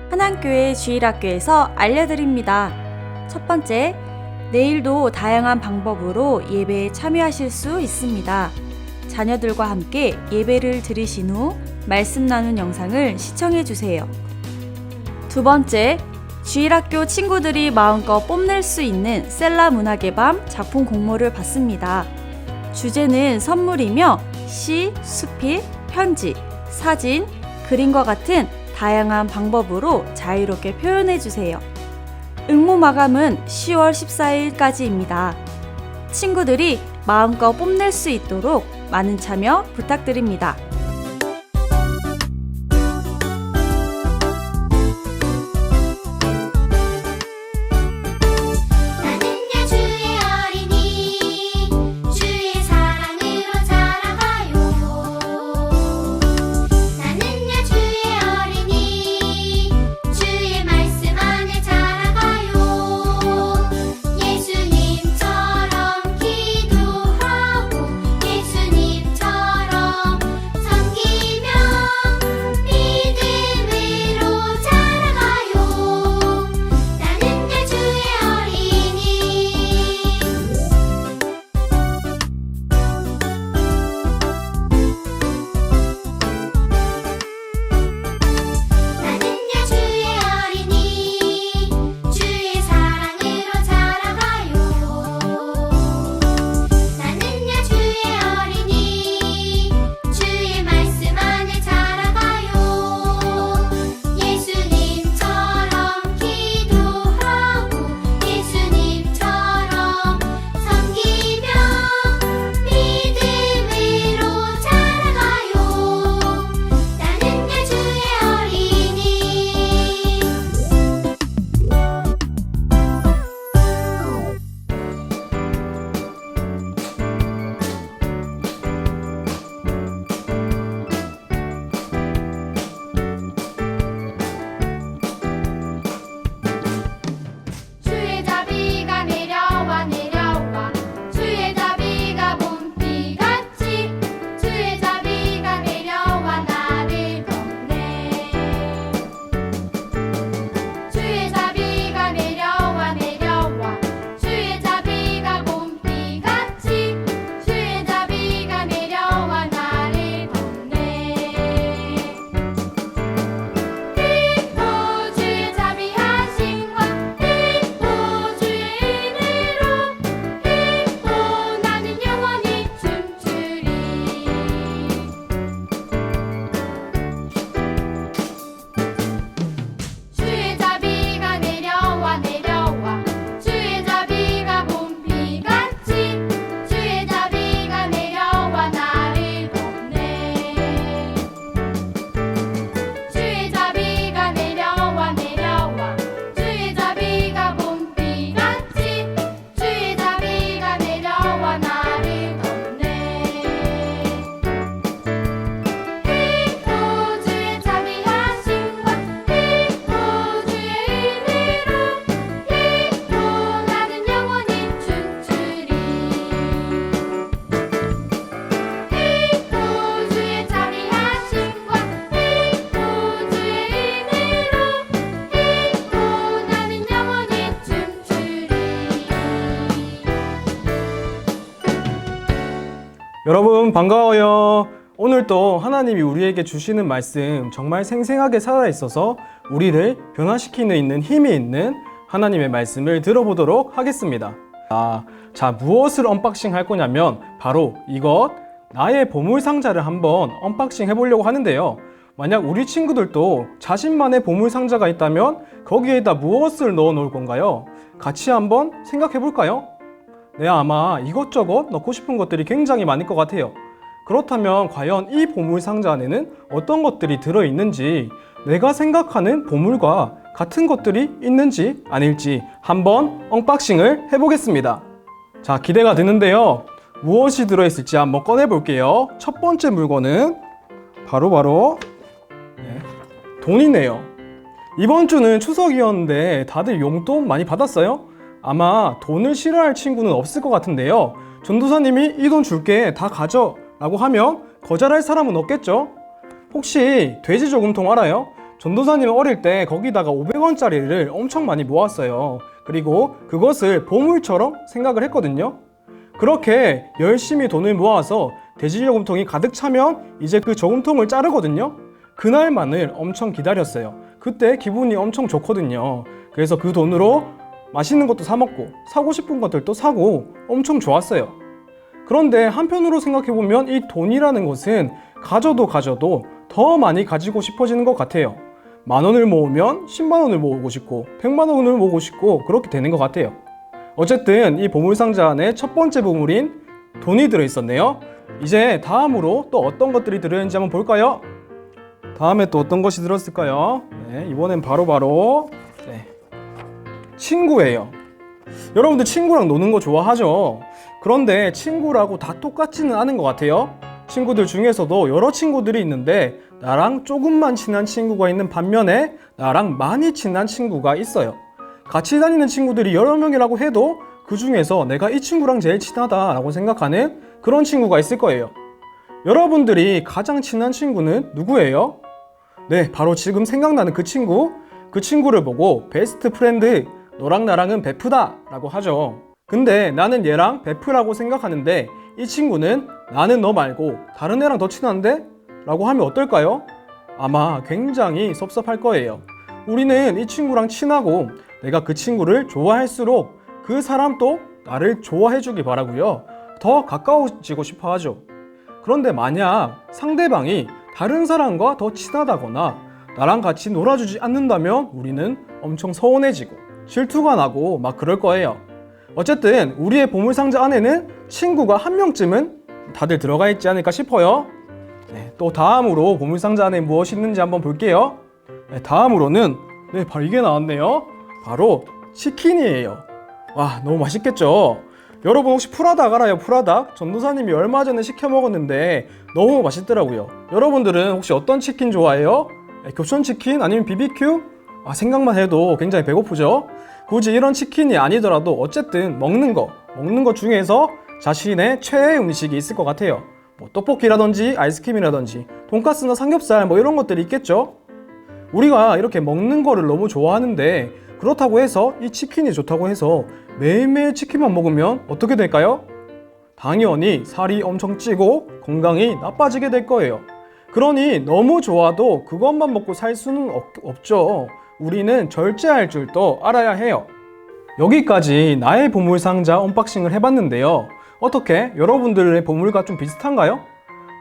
한안교회 주일학교에서 알려드립니다. 첫 번째, 내일도 다양한 방법으로 예배에 참여하실 수 있습니다. 자녀들과 함께 예배를 드리신 후 말씀 나눈 영상을 시청해 주세요. 두 번째, 주일학교 친구들이 마음껏 뽐낼 수 있는 셀라 문학의 밤 작품 공모를 받습니다. 주제는 선물이며 시, 수필, 편지, 사진, 그림과 같은 다양한 방법으로 자유롭게 표현해 주세요. 응모 마감은 10월 14일까지입니다. 친구들이 마음껏 뽐낼 수 있도록 많은 참여 부탁드립니다. 여러분 반가워요. 오늘도 하나님이 우리에게 주시는 말씀 정말 생생하게 살아있어서 우리를 변화시키는 있는 힘이 있는 하나님의 말씀을 들어보도록 하겠습니다. 자, 무엇을 언박싱 할 거냐면 바로 이것 나의 보물상자를 한번 언박싱 해보려고 하는데요. 만약 우리 친구들도 자신만의 보물상자가 있다면 거기에다 무엇을 넣어 놓을 건가요? 같이 한번 생각해 볼까요? 네, 아마 이것저것 넣고 싶은 것들이 굉장히 많을 것 같아요. 그렇다면 과연 이 보물상자 안에는 어떤 것들이 들어있는지, 내가 생각하는 보물과 같은 것들이 있는지 아닐지 한번 언박싱을 해보겠습니다. 자, 기대가 되는데요. 무엇이 들어있을지 한번 꺼내볼게요. 첫 번째 물건은 바로 돈이네요. 이번 주는 추석이었는데 다들 용돈 많이 받았어요? 아마 돈을 싫어할 친구는 없을 것 같은데요. 전도사님이 이 돈 줄게 다 가져 라고 하면 거절할 사람은 없겠죠? 혹시 돼지 저금통 알아요? 전도사님 어릴 때 거기다가 500원짜리를 엄청 많이 모았어요. 그리고 그것을 보물처럼 생각을 했거든요. 그렇게 열심히 돈을 모아서 돼지 저금통이 가득 차면 이제 그 저금통을 자르거든요. 그날만을 엄청 기다렸어요. 그때 기분이 엄청 좋거든요. 그래서 그 돈으로 맛있는 것도 사 먹고 사고 싶은 것들도 사고 엄청 좋았어요. 그런데 한편으로 생각해보면 이 돈이라는 것은 가져도 더 많이 가지고 싶어지는 것 같아요. 10,000원을 모으면 100,000원을 모으고 싶고 100,000원을 모으고 싶고 그렇게 되는 것 같아요. 어쨌든 이 보물상자 안에 첫 번째 보물인 돈이 들어있었네요. 이제 다음으로 또 어떤 것들이 들어있는지 한번 볼까요? 다음에 또 어떤 것이 들었을까요? 네, 이번엔 바로 친구예요. 여러분들 친구랑 노는 거 좋아하죠? 그런데 친구라고 다 똑같지는 않은 것 같아요. 친구들 중에서도 여러 친구들이 있는데 나랑 조금만 친한 친구가 있는 반면에 나랑 많이 친한 친구가 있어요. 같이 다니는 친구들이 여러 명이라고 해도 그 중에서 내가 이 친구랑 제일 친하다라고 생각하는 그런 친구가 있을 거예요. 여러분들이 가장 친한 친구는 누구예요? 네, 바로 지금 생각나는 그 친구를 보고 베스트 프렌드, 너랑 나랑은 베프다 라고 하죠. 근데 나는 얘랑 베프라고 생각하는데 이 친구는 나는 너 말고 다른 애랑 더 친한데? 라고 하면 어떨까요? 아마 굉장히 섭섭할 거예요. 우리는 이 친구랑 친하고 내가 그 친구를 좋아할수록 그 사람도 나를 좋아해주기 바라고요. 더 가까워지고 싶어 하죠. 그런데 만약 상대방이 다른 사람과 더 친하다거나 나랑 같이 놀아주지 않는다면 우리는 엄청 서운해지고 질투가 나고 막 그럴 거예요. 어쨌든 우리의 보물상자 안에는 친구가 한 명쯤은 다들 들어가 있지 않을까 싶어요. 네, 또 다음으로 보물상자 안에 무엇이 있는지 한번 볼게요. 네, 다음으로는 바로 이게 나왔네요. 바로 치킨이에요. 와, 너무 맛있겠죠? 여러분 혹시 프라닭 알아요? 프라닭? 전도사님이 얼마 전에 시켜 먹었는데 너무 맛있더라고요. 여러분들은 혹시 어떤 치킨 좋아해요? 교촌치킨? 아니면 BBQ? 생각만 해도 굉장히 배고프죠? 굳이 이런 치킨이 아니더라도 어쨌든 먹는 거 중에서 자신의 최애 음식이 있을 것 같아요. 뭐 떡볶이라든지 아이스크림이라든지 돈가스나 삼겹살 뭐 이런 것들이 있겠죠? 우리가 이렇게 먹는 거를 너무 좋아하는데 그렇다고 해서 이 치킨이 좋다고 해서 매일매일 치킨만 먹으면 어떻게 될까요? 당연히 살이 엄청 찌고 건강이 나빠지게 될 거예요. 그러니 너무 좋아도 그것만 먹고 살 수는 없죠. 우리는 절제할 줄도 알아야 해요. 여기까지 나의 보물상자 언박싱을 해봤는데요. 어떻게 여러분들의 보물과 좀 비슷한가요?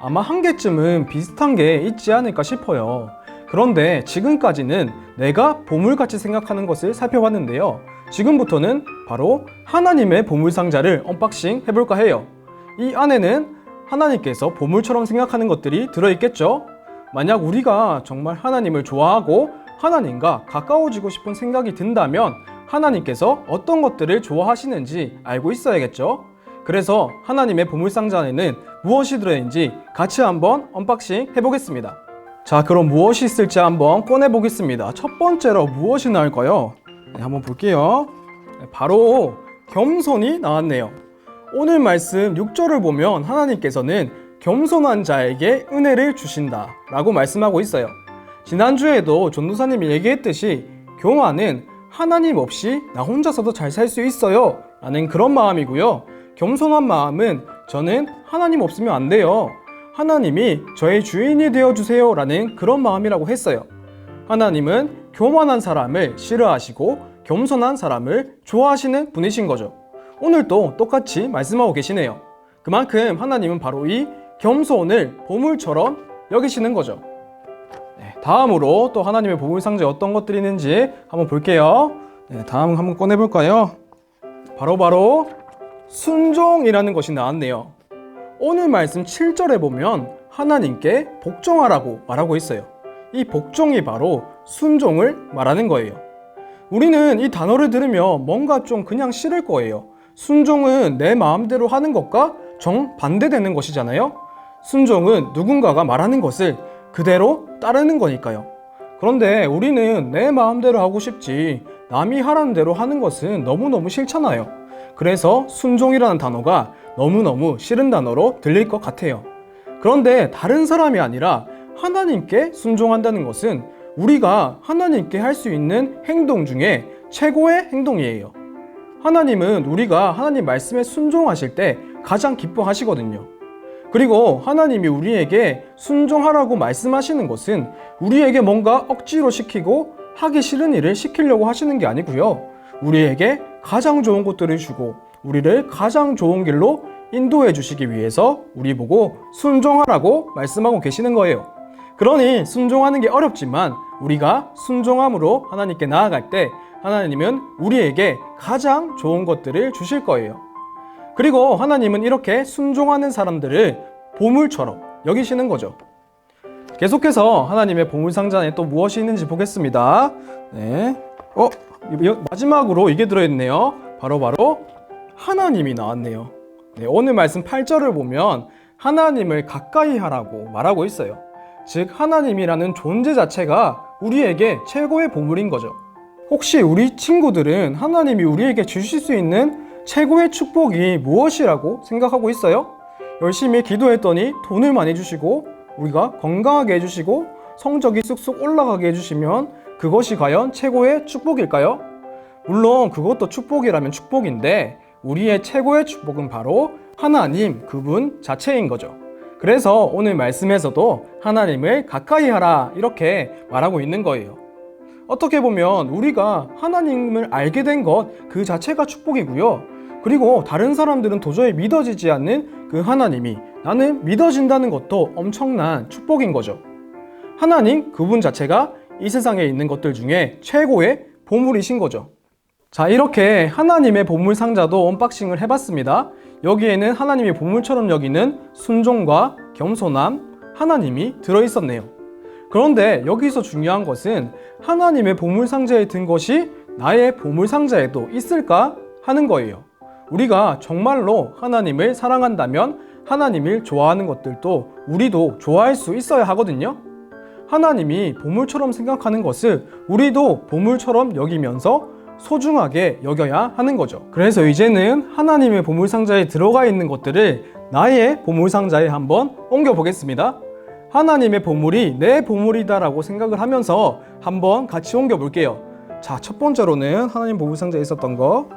아마 한 개쯤은 비슷한 게 있지 않을까 싶어요. 그런데 지금까지는 내가 보물같이 생각하는 것을 살펴봤는데요. 지금부터는 바로 하나님의 보물상자를 언박싱 해볼까 해요. 이 안에는 하나님께서 보물처럼 생각하는 것들이 들어있겠죠? 만약 우리가 정말 하나님을 좋아하고 하나님과 가까워지고 싶은 생각이 든다면 하나님께서 어떤 것들을 좋아하시는지 알고 있어야겠죠? 그래서 하나님의 보물상자 안에는 무엇이 들어있는지 같이 한번 언박싱 해보겠습니다. 자, 그럼 무엇이 있을지 한번 꺼내보겠습니다. 첫 번째로 무엇이 나올까요? 네, 한번 볼게요. 바로 겸손이 나왔네요. 오늘 말씀 6절을 보면 하나님께서는 겸손한 자에게 은혜를 주신다 라고 말씀하고 있어요. 지난주에도 전도사님이 얘기했듯이 교만은 하나님 없이 나 혼자서도 잘 살 수 있어요 라는 그런 마음이고요. 겸손한 마음은 저는 하나님 없으면 안 돼요, 하나님이 저의 주인이 되어주세요 라는 그런 마음이라고 했어요. 하나님은 교만한 사람을 싫어하시고 겸손한 사람을 좋아하시는 분이신 거죠. 오늘도 똑같이 말씀하고 계시네요. 그만큼 하나님은 바로 이 겸손을 보물처럼 여기시는 거죠. 네, 다음으로 또 하나님의 보물상자에 어떤 것들이 있는지 한번 볼게요. 네, 다음 한번 꺼내볼까요? 바로 순종이라는 것이 나왔네요. 오늘 말씀 7절에 보면 하나님께 복종하라고 말하고 있어요. 이 복종이 바로 순종을 말하는 거예요. 우리는 이 단어를 들으면 뭔가 좀 그냥 싫을 거예요. 순종은 내 마음대로 하는 것과 정반대되는 것이잖아요. 순종은 누군가가 말하는 것을 그대로 따르는 거니까요. 그런데 우리는 내 마음대로 하고 싶지 남이 하라는 대로 하는 것은 너무너무 싫잖아요. 그래서 순종이라는 단어가 너무너무 싫은 단어로 들릴 것 같아요. 그런데 다른 사람이 아니라 하나님께 순종한다는 것은 우리가 하나님께 할 수 있는 행동 중에 최고의 행동이에요. 하나님은 우리가 하나님 말씀에 순종하실 때 가장 기뻐하시거든요. 그리고 하나님이 우리에게 순종하라고 말씀하시는 것은 우리에게 뭔가 억지로 시키고 하기 싫은 일을 시키려고 하시는 게 아니고요. 우리에게 가장 좋은 것들을 주고 우리를 가장 좋은 길로 인도해 주시기 위해서 우리 보고 순종하라고 말씀하고 계시는 거예요. 그러니 순종하는 게 어렵지만 우리가 순종함으로 하나님께 나아갈 때 하나님은 우리에게 가장 좋은 것들을 주실 거예요. 그리고 하나님은 이렇게 순종하는 사람들을 보물처럼 여기시는 거죠. 계속해서 하나님의 보물상자에 또 무엇이 있는지 보겠습니다. 네. 마지막으로 이게 들어있네요. 바로 하나님이 나왔네요. 네, 오늘 말씀 8절을 보면 하나님을 가까이 하라고 말하고 있어요. 즉 하나님이라는 존재 자체가 우리에게 최고의 보물인 거죠. 혹시 우리 친구들은 하나님이 우리에게 주실 수 있는 최고의 축복이 무엇이라고 생각하고 있어요? 열심히 기도했더니 돈을 많이 주시고 우리가 건강하게 해주시고 성적이 쑥쑥 올라가게 해주시면 그것이 과연 최고의 축복일까요? 물론 그것도 축복이라면 축복인데 우리의 최고의 축복은 바로 하나님 그분 자체인 거죠. 그래서 오늘 말씀에서도 하나님을 가까이 하라 이렇게 말하고 있는 거예요. 어떻게 보면 우리가 하나님을 알게 된 것 그 자체가 축복이고요. 그리고 다른 사람들은 도저히 믿어지지 않는 그 하나님이 나는 믿어진다는 것도 엄청난 축복인 거죠. 하나님 그분 자체가 이 세상에 있는 것들 중에 최고의 보물이신 거죠. 자, 이렇게 하나님의 보물 상자도 언박싱을 해봤습니다. 여기에는 하나님이 보물처럼 여기는 순종과 겸손함, 하나님이 들어있었네요. 그런데 여기서 중요한 것은 하나님의 보물 상자에 든 것이 나의 보물 상자에도 있을까 하는 거예요. 우리가 정말로 하나님을 사랑한다면 하나님을 좋아하는 것들도 우리도 좋아할 수 있어야 하거든요. 하나님이 보물처럼 생각하는 것을 우리도 보물처럼 여기면서 소중하게 여겨야 하는 거죠. 그래서 이제는 하나님의 보물상자에 들어가 있는 것들을 나의 보물상자에 한번 옮겨 보겠습니다. 하나님의 보물이 내 보물이다 라고 생각을 하면서 한번 같이 옮겨 볼게요. 자, 첫 번째로는 하나님 보물상자에 있었던 거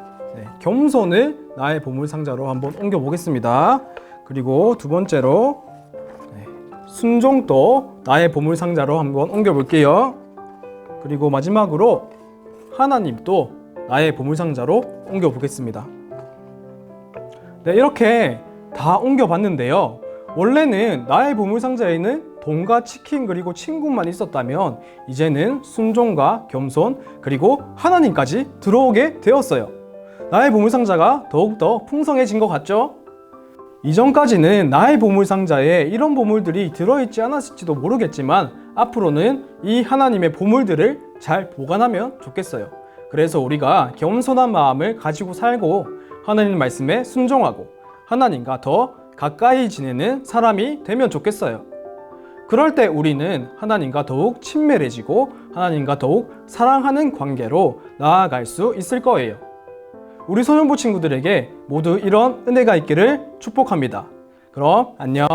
겸손을 나의 보물상자로 한번 옮겨 보겠습니다. 그리고 두 번째로 순종도 나의 보물상자로 한번 옮겨 볼게요. 그리고 마지막으로 하나님도 나의 보물상자로 옮겨 보겠습니다. 네, 이렇게 다 옮겨 봤는데요. 원래는 나의 보물상자에는 돈과 치킨 그리고 친구만 있었다면 이제는 순종과 겸손 그리고 하나님까지 들어오게 되었어요. 나의 보물상자가 더욱더 풍성해진 것 같죠? 이전까지는 나의 보물상자에 이런 보물들이 들어있지 않았을지도 모르겠지만 앞으로는 이 하나님의 보물들을 잘 보관하면 좋겠어요. 그래서 우리가 겸손한 마음을 가지고 살고 하나님 말씀에 순종하고 하나님과 더 가까이 지내는 사람이 되면 좋겠어요. 그럴 때 우리는 하나님과 더욱 친밀해지고 하나님과 더욱 사랑하는 관계로 나아갈 수 있을 거예요. 우리 소년부 친구들에게 모두 이런 은혜가 있기를 축복합니다. 그럼 안녕.